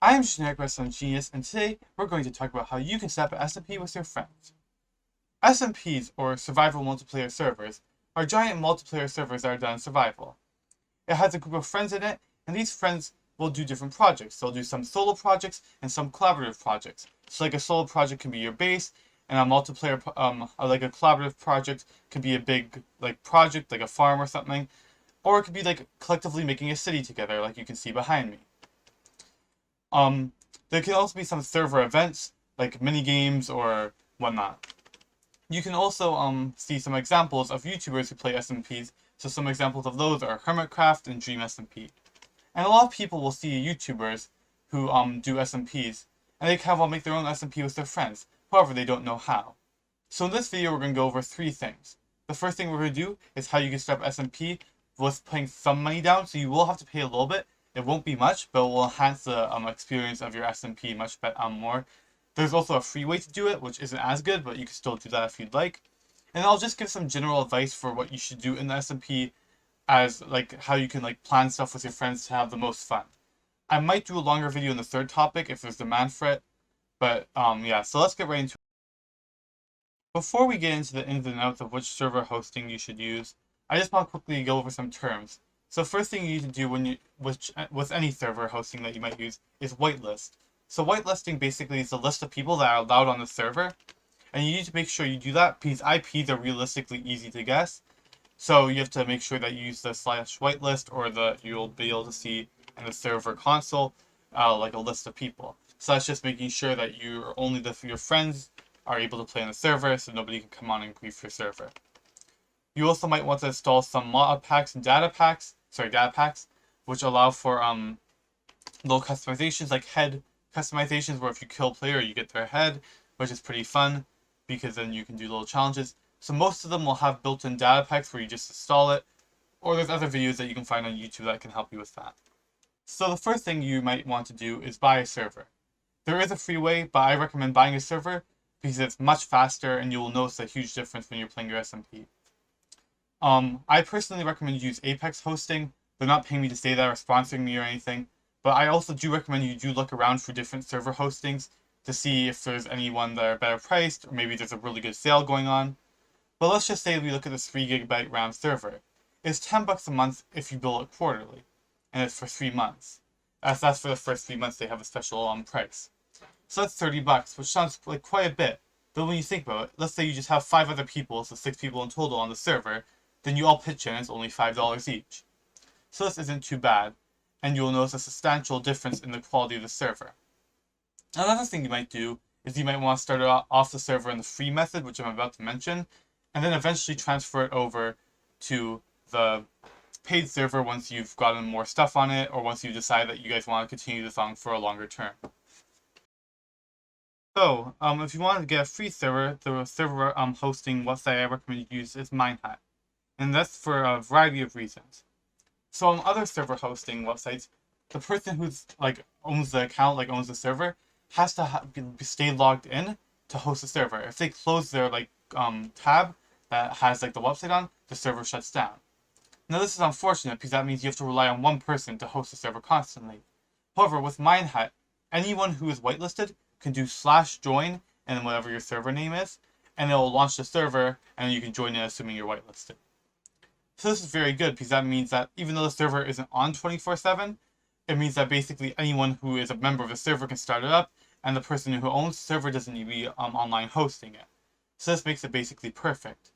I am Generic Redstone Genius, and today we're going to talk about how you can set up an SMP with your friends. SMPs, or Survival Multiplayer Servers, are giant multiplayer servers that are done in survival. It has a group of friends in it, and these friends will do different projects. They'll do some solo projects and some collaborative projects. So like a solo project can be your base, and a multiplayer, like a collaborative project could be a big project, like a farm or something. Or it could be like collectively making a city together, like you can see behind me. There can also be some server events, like mini games or whatnot. You can also see some examples of YouTubers who play SMPs. So some examples of those are Hermitcraft and Dream SMP. And a lot of people will see YouTubers who do SMPs, and they kind of want to make their own SMP with their friends. However, they don't know how. So in this video, we're going to go over three things. The first thing we're going to do is how you can set up SMP with putting some money down. So you will have to pay a little bit. It won't be much, but it will enhance the experience of your SMP much more. There's also a free way to do it, which isn't as good, but you can still do that if you'd like. And I'll just give some general advice for what you should do in the SMP, as like how you can plan stuff with your friends to have the most fun. I might do a longer video in the third topic if there's demand for it, but yeah, so let's get right into it. Before we get into the ins and outs of which server hosting you should use, I just want to quickly go over some terms. So first thing you need to do when with any server hosting that you might use is whitelist. So whitelisting basically is a list of people that are allowed on the server, and you need to make sure you do that because IPs are realistically easy to guess. So you have to make sure that you use the /whitelist, or you'll be able to see in the server console like a list of people. So that's just making sure that your friends are able to play on the server, so nobody can come on and grief your server. You also might want to install some mod packs and data packs, which allow for little customizations like head customizations, where if you kill a player, you get their head, which is pretty fun because then you can do little challenges. So most of them will have built-in data packs where you just install it, or there's other videos that you can find on YouTube that can help you with that. So the first thing you might want to do is buy a server. There is a free way, but I recommend buying a server because it's much faster and you will notice a huge difference when you're playing your SMP. I personally recommend you use Apex hosting. They're not paying me to say that or sponsoring me or anything, but I also do recommend you do look around for different server hostings to see if there's anyone that are better priced, or maybe there's a really good sale going on. But let's just say we look at this 3 GB RAM server. It's $10 a month if you bill it quarterly, and it's for 3 months. That's for the first 3 months they have a special price. So that's $30, which sounds like quite a bit. But when you think about it, let's say you just have 5 other people, so 6 people in total on the server, then you all pitch in, it's only $5 each. So this isn't too bad, and you'll notice a substantial difference in the quality of the server. Another thing you might do is you might want to start off the server in the free method, which I'm about to mention, and then eventually transfer it over to the paid server once you've gotten more stuff on it, or once you decide that you guys want to continue this on for a longer term. So, if you want to get a free server, the server hosting website I recommend you use is Minehut, and that's for a variety of reasons. So on other server hosting websites, the person who's owns the account, owns the server, has to stay logged in to host the server. If they close their tab that has the website on, the server shuts down. Now this is unfortunate because that means you have to rely on one person to host the server constantly. However, with Minehut, anyone who is whitelisted can do /join and then whatever your server name is, and it will launch the server, and then you can join in assuming you're whitelisted. So this is very good because that means that even though the server isn't on 24/7, it means that basically anyone who is a member of the server can start it up, and the person who owns the server doesn't need to be online hosting it. So this makes it basically perfect.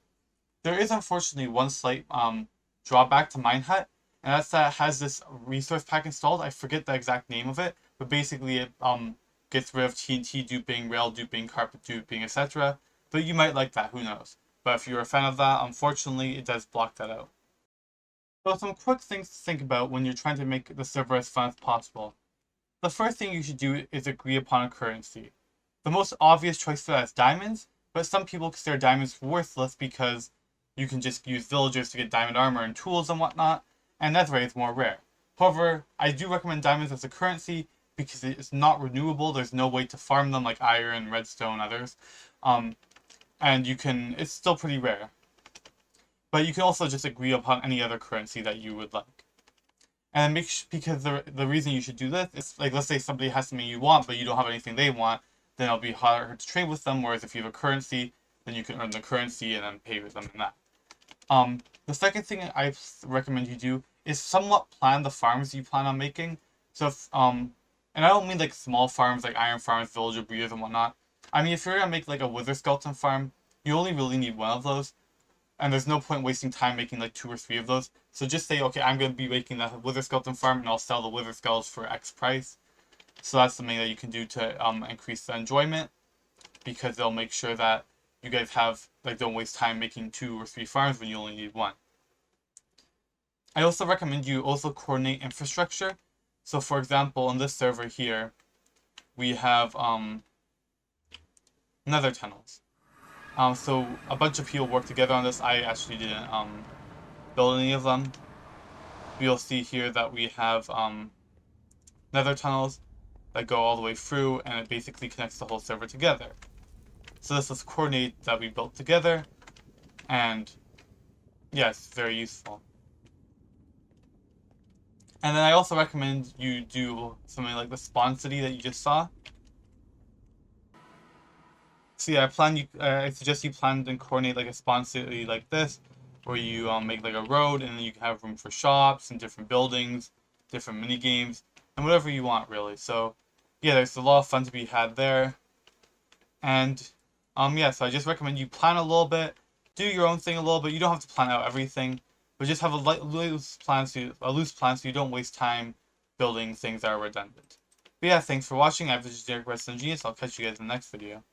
There is unfortunately one slight drawback to Minehut, and that's that it has this resource pack installed. I forget the exact name of it, but basically it gets rid of TNT duping, rail duping, carpet duping, etc. But you might like that, who knows. But if you're a fan of that, unfortunately, it does block that out. So some quick things to think about when you're trying to make the server as fun as possible. The first thing you should do is agree upon a currency. The most obvious choice for that is diamonds, but some people consider diamonds worthless because you can just use villagers to get diamond armor and tools and whatnot, and netherite is more rare. However, I do recommend diamonds as a currency because it's not renewable. There's no way to farm them like iron, redstone, others. And it's still pretty rare. But you can also just agree upon any other currency that you would like. And because the reason you should do this is, like, let's say somebody has something you want, but you don't have anything they want, then it'll be harder to trade with them. Whereas if you have a currency, then you can earn the currency and then pay with them in that. The second thing I recommend you do is somewhat plan the farms you plan on making. So if, and I don't mean like small farms like iron farms, villager breeders, and whatnot. I mean, if you're gonna make like a wither skeleton farm, you only really need one of those, and there's no point wasting time making like 2 or 3 of those. So just say, okay, I'm gonna be making that wither skeleton farm, and I'll sell the wither skulls for X price. So that's something that you can do to increase the enjoyment, because they'll make sure that you guys have, like, don't waste time making 2 or 3 farms when you only need 1. I also recommend you also coordinate infrastructure. So for example, on this server here, we have nether tunnels. So a bunch of people work together on this. I actually didn't build any of them. You'll see here that we have nether tunnels that go all the way through, and it basically connects the whole server together. So this is coordinate that we built together, and yeah, it's very useful. And then I also recommend you do something like the spawn city that you just saw. So yeah, I suggest you plan and coordinate like a spawn city like this, where you make like a road, and then you can have room for shops and different buildings, different mini games, and whatever you want really. So yeah, there's a lot of fun to be had there. And yeah, so I just recommend you plan a little bit, do your own thing a little bit. You don't have to plan out everything, but just have a loose plan so you don't waste time building things that are redundant. But yeah, thanks for watching. I've been Generic Redstone Genius. I'll catch you guys in the next video.